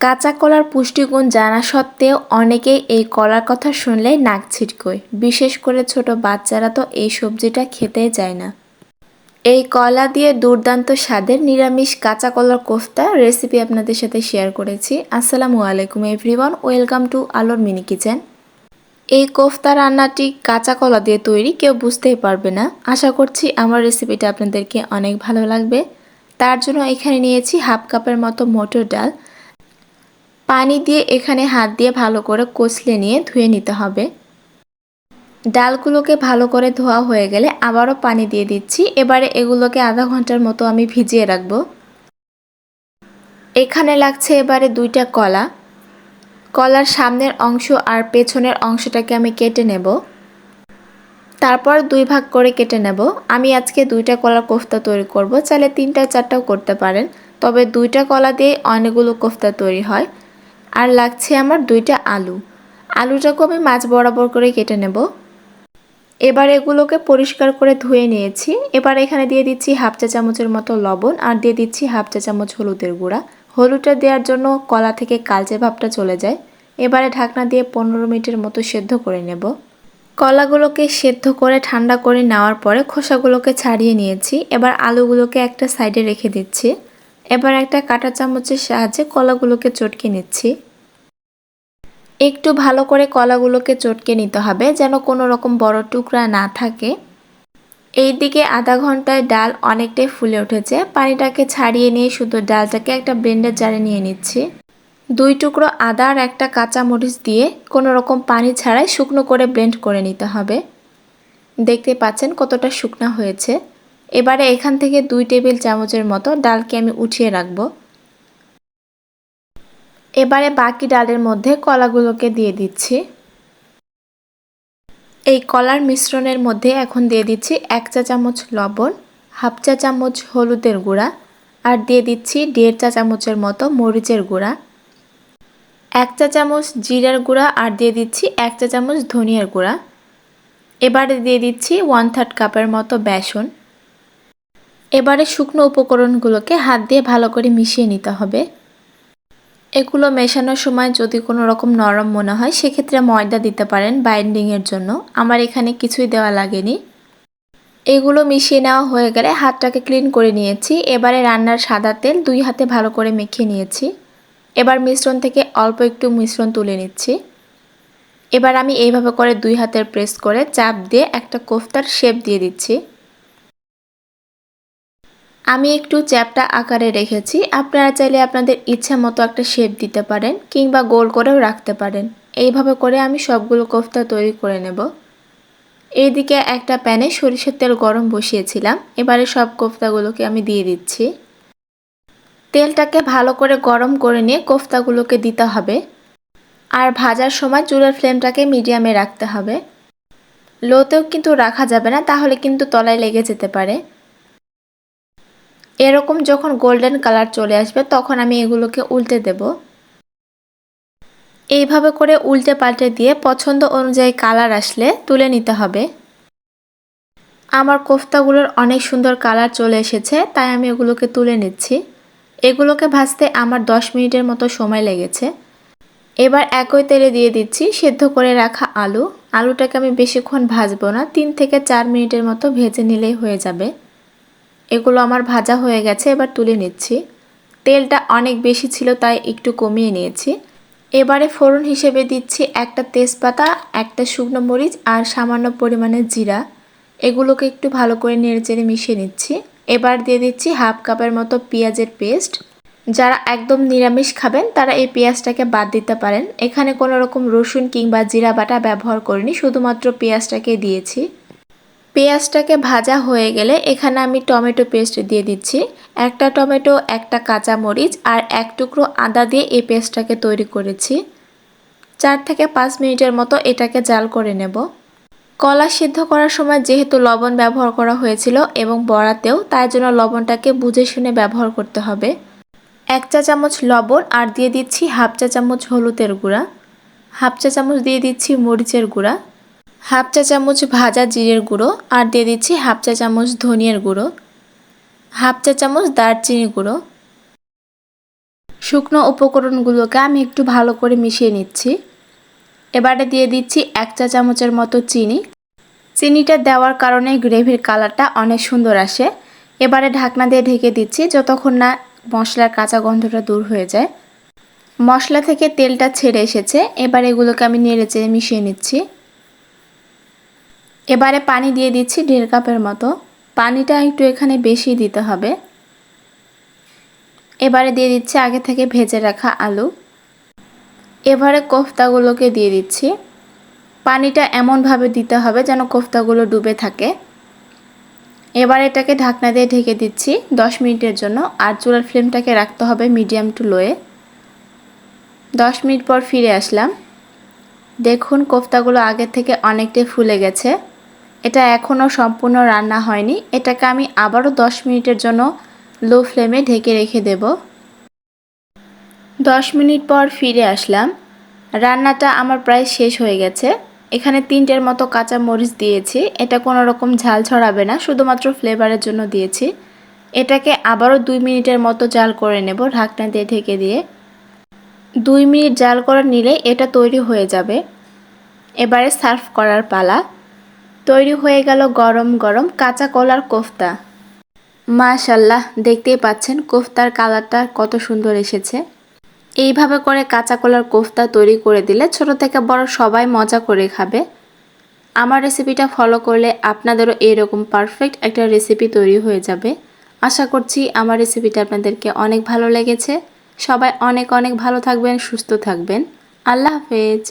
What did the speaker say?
কাঁচা কলার পুষ্টিগুণ জানা সত্ত্বেও অনেকেই এই কলার কথা শুনলেই নাক ছিটকোয়। বিশেষ করে ছোট বাচ্চারা তো এই সবজিটা খেতেই চায় না। এই কলা দিয়ে দুর্দান্ত স্বাদের নিরামিষ কাঁচা কলার কোফতা রেসিপি আপনাদের সাথে শেয়ার করেছি। আসসালামু আলাইকুম এভরিওয়ান, ওয়েলকাম টু আলোর মিনি কিচেন। এই কোফতা রান্নাটি কাঁচা কলা দিয়ে তৈরি, কেউ বুঝতেই পারবে না। আশা করছি আমার রেসিপিটা আপনাদেরকে অনেক ভালো লাগবে। তার জন্য এখানে নিয়েছি হাফ কাপের মতো মটর ডাল। পানি দিয়ে এখানে হাত দিয়ে ভালো করে কষলে নিয়ে ধুয়ে নিতে হবে। ডালগুলোকে ভালো করে ধোয়া হয়ে গেলে আবারও পানি দিয়ে দিচ্ছি। এবারে এগুলোকে আধা ঘন্টার মতো আমি ভিজিয়ে রাখবো। এখানে লাগছে এবারে 2টা কলা। কলার সামনের অংশ আর পেছনের অংশটাকে আমি কেটে নেব। তারপর 2 ভাগ করে কেটে নেব। আমি আজকে 2টা কলার কোফতা তৈরি করব, চাইলে 3টা 4টাও করতে পারেন, তবে 2টা কলা দিয়ে অনেকগুলো কোফতা তৈরি হয়। আর লাগছে আমার 2টা আলু। আলুটাকে আমি মাঝ বরাবর করে কেটে নেব। এবার এগুলোকে পরিষ্কার করে ধুয়ে নিয়েছি। এবার এখানে দিয়ে দিচ্ছি হাফ চা চামচের মতো লবণ আর দিয়ে দিচ্ছি হাফ চা চামচ হলুদের গুঁড়া। হলুদটা দেওয়ার জন্য কলা থেকে কালচে ভাবটা চলে যায়। এবারে ঢাকনা দিয়ে 15 মিনিটের মতো সেদ্ধ করে নেব। কলাগুলোকে সেদ্ধ করে ঠান্ডা করে নেওয়ার পরে খোসাগুলোকে ছাড়িয়ে নিয়েছি। এবার আলুগুলোকে একটা সাইডে রেখে দিচ্ছি। এবার একটা কাঁটা চামচের সাহায্যে কলাগুলোকে চটকে নিচ্ছি। একটু ভালো করে কলাগুলোকে চটকে নিতে হবে, যেন কোনো রকম বড় টুকরা না থাকে। এইদিকে আধা ঘন্টায় ডাল অনেকটাই ফুলে উঠেছে। পানিটাকে ছাড়িয়ে নিয়ে শুধু ডালটাকে একটা ব্লেন্ডার জারে নিয়ে নিচ্ছি। 2 টুকরো আদা আর একটা কাঁচা মরিচ দিয়ে কোনো রকম পানি ছাড়াই শুকনো করে ব্লেন্ড করে নিতে হবে। দেখতে পাচ্ছেন কতটা শুকনো হয়েছে। এবারে এখান থেকে 2 টেবিল চামচের মতো ডালকে আমি উঠিয়ে রাখবো। এবারে বাকি ডালের মধ্যে কলাগুলোকে দিয়ে দিচ্ছি। এই কলার মিশ্রণের মধ্যে এখন দিয়ে দিচ্ছি 1 চা চামচ লবণ, হাফ চা চামচ হলুদের গুঁড়া আর দিয়ে দিচ্ছি 1.5 চা চামচের মতো মরিচের গুঁড়া, 1 চা চামচ জিরার গুঁড়া আর দিয়ে দিচ্ছি 1 চা চামচ ধনিয়ার গুঁড়া। এবারে দিয়ে দিচ্ছি 1/3 কাপের মতো বেসন। এবারে শুকনো উপকরণগুলোকে হাত দিয়ে ভালো করে মিশিয়ে নিতে হবে। এগুলো মেশানোর সময় যদি কোনো রকম নরম মনে হয় সেক্ষেত্রে ময়দা দিতে পারেন বাইন্ডিংয়ের জন্য। আমার এখানে কিছুই দেওয়া লাগেনি। এগুলো মিশিয়ে নেওয়া হয়ে গেলে হাতটাকে ক্লিন করে নিয়েছি। এবারে রান্নার সাদা তেল 2 হাতে ভালো করে মেখে নিয়েছি। এবার মিশ্রণ থেকে অল্প একটু মিশ্রণ তুলে নিচ্ছি। এবার আমি এইভাবে করে 2 হাতের প্রেস করে চাপ দিয়ে একটা কোফতার শেপ দিয়ে দিচ্ছি। আমি একটু চ্যাপ্টা আকারে রেখেছি। আপনারা চাইলে আপনাদের ইচ্ছা মতো একটা শেপ দিতে পারেন কিংবা গোল করেও রাখতে পারেন। এইভাবে করে আমি সবগুলো কোফতা তৈরি করে নেব। এইদিকে একটা প্যানে সরিষার তেল গরম বসিয়েছিলাম। এবারে সব কোফতাগুলোকে আমি দিয়ে দিচ্ছি। তেলটাকে ভালো করে গরম করে নিয়ে কোফতাগুলোকে দিতে হবে। আর ভাজার সময় চুলার ফ্লেমটাকে মিডিয়ামে রাখতে হবে। লোতেও কিন্তু রাখা যাবে না, তাহলে কিন্তু তলায় লেগে যেতে পারে। এরকম যখন গোল্ডেন কালার চলে আসবে তখন আমি এগুলোকে উল্টে দেব। এইভাবে করে উল্টে পাল্টে দিয়ে পছন্দ অনুযায়ী কালার আসলে তুলে নিতে হবে। আমার কোফতাগুলোর অনেক সুন্দর কালার চলে এসেছে, তাই আমি এগুলোকে তুলে নিচ্ছি। এগুলোকে ভাজতে আমার 10 মিনিটের মতো সময় লেগেছে। এবার একই তেলে দিয়ে দিচ্ছি সেদ্ধ করে রাখা আলু। আলুটাকে আমি বেশিক্ষণ ভাজবো না, 3 থেকে 4 মিনিটের মতো ভেজে নিলেই হয়ে যাবে। এগুলো আমার ভাজা হয়ে গেছে, এবার তুলে নিচ্ছি। তেলটা অনেক বেশি ছিল তাই একটু কমিয়ে নিয়েছি। এবারে ফোড়ন হিসেবে দিচ্ছি একটা তেজপাতা, একটা শুকনো মরিচ আর সামান্য পরিমাণে জিরা। এগুলোকে একটু ভালো করে নেড়েচেড়ে মিশিয়ে নিচ্ছি। এবার দিয়ে দিচ্ছি হাফ কাপের মতো পেঁয়াজের পেস্ট। যারা একদম নিরামিষ খাবেন তারা এই পেঁয়াজটাকে বাদ দিতে পারেন। এখানে কোনো রকম রসুন কিংবা জিরা বাটা ব্যবহার করিনি, শুধুমাত্র পেঁয়াজটাকে দিয়েছি। পেঁয়াজটাকে ভাজা হয়ে গেলে এখানে আমি টমেটো পেস্ট দিয়ে দিচ্ছি। একটা টমেটো, একটা কাঁচা মরিচ আর 1 টুকরো আদা দিয়ে এই পেস্টটাকে তৈরি করেছি। 4 থেকে 5 মিনিটের মতো এটাকে জাল করে নেব। কলা সিদ্ধ করার সময় যেহেতু লবণ ব্যবহার করা হয়েছিল এবং বড়াতেও, তাই জন্য লবণটাকে বুঝে শুনে ব্যবহার করতে হবে। 1 চা চামচ লবণ আর দিয়ে দিচ্ছি হাফ চা চামচ হলুদের গুঁড়া, হাফ চা চামচ দিয়ে দিচ্ছি মরিচের গুঁড়া, হাফ চা চামচ ভাজা জিরের গুঁড়ো আর দিয়ে দিচ্ছি হাফ চা চামচ ধনিয়ার গুঁড়ো, হাফ চা চামচ দারচিনি গুঁড়ো। শুকনো উপকরণগুলোকে আমি একটু ভালো করে মিশিয়ে নিচ্ছি। এবারে দিয়ে দিচ্ছি 1 চা চামচের মতো চিনি। চিনিটা দেওয়ার কারণে গ্রেভির কালারটা অনেক সুন্দর আসে। এবারে ঢাকনা দিয়ে ঢেকে দিচ্ছি যতক্ষণ না মশলার কাঁচা গন্ধটা দূর হয়ে যায়। মশলা থেকে তেলটা ছেড়ে এসেছে। এবার এগুলোকে আমি নেড়েচেড়ে মিশিয়ে নিচ্ছি। এবারে পানি দিয়ে দিচ্ছি 1.5 কাপের মতো। পানিটা একটু এখানে বেশি দিতে হবে। এবারে দিয়ে দিচ্ছি আগে থেকে ভেজে রাখা আলু। এবারে কোফতাগুলোকে দিয়ে দিচ্ছি। পানিটা এমনভাবে দিতে হবে যেন কোফতাগুলো ডুবে থাকে। এবার এটাকে ঢাকনা দিয়ে ঢেকে দিচ্ছি 10 মিনিটের জন্য। আর চুলার ফ্লেমটাকে রাখতে হবে মিডিয়াম টু লোয়ে। 10 মিনিট পর ফিরে আসলাম। দেখুন কোফতাগুলো আগে থেকে অনেকটাই ফুলে গেছে। এটা এখনও সম্পূর্ণ রান্না হয়নি। এটাকে আমি আবারও 10 মিনিটের জন্য লো ফ্লেমে ঢেকে রেখে দেব। 10 মিনিট পর ফিরে আসলাম। রান্নাটা আমার প্রায় শেষ হয়ে গেছে। এখানে 3টের মতো কাঁচা মরিচ দিয়েছি। এটা কোনো রকম ঝাল ছড়াবে না, শুধুমাত্র ফ্লেভারের জন্য দিয়েছি। এটাকে আবারও 2 মিনিটের মতো জাল করে নেব ঢাকনা দিয়ে ঢেকে দিয়ে। 2 মিনিট জাল করে নিলে এটা তৈরি হয়ে যাবে। এবারে সার্ভ করার পালা। তৈরি হয়ে গেল গরম গরম কাঁচা কলার কোফতা। মাশাআল্লাহ, দেখতেই পাচ্ছেন কোফতার কালারটা কত সুন্দর এসেছে। এইভাবে করে কাঁচা কলার কোফতা তৈরি করে দিলে ছোট থেকে বড় সবাই মজা করে খাবে। আমার রেসিপিটা ফলো করলে আপনাদেরও এরকম পারফেক্ট একটা রেসিপি তৈরি হয়ে যাবে। আশা করছি আমার রেসিপিটা আপনাদেরকে অনেক ভালো লেগেছে। সবাই অনেক অনেক ভালো থাকবেন, সুস্থ থাকবেন। আল্লাহ হাফেজ।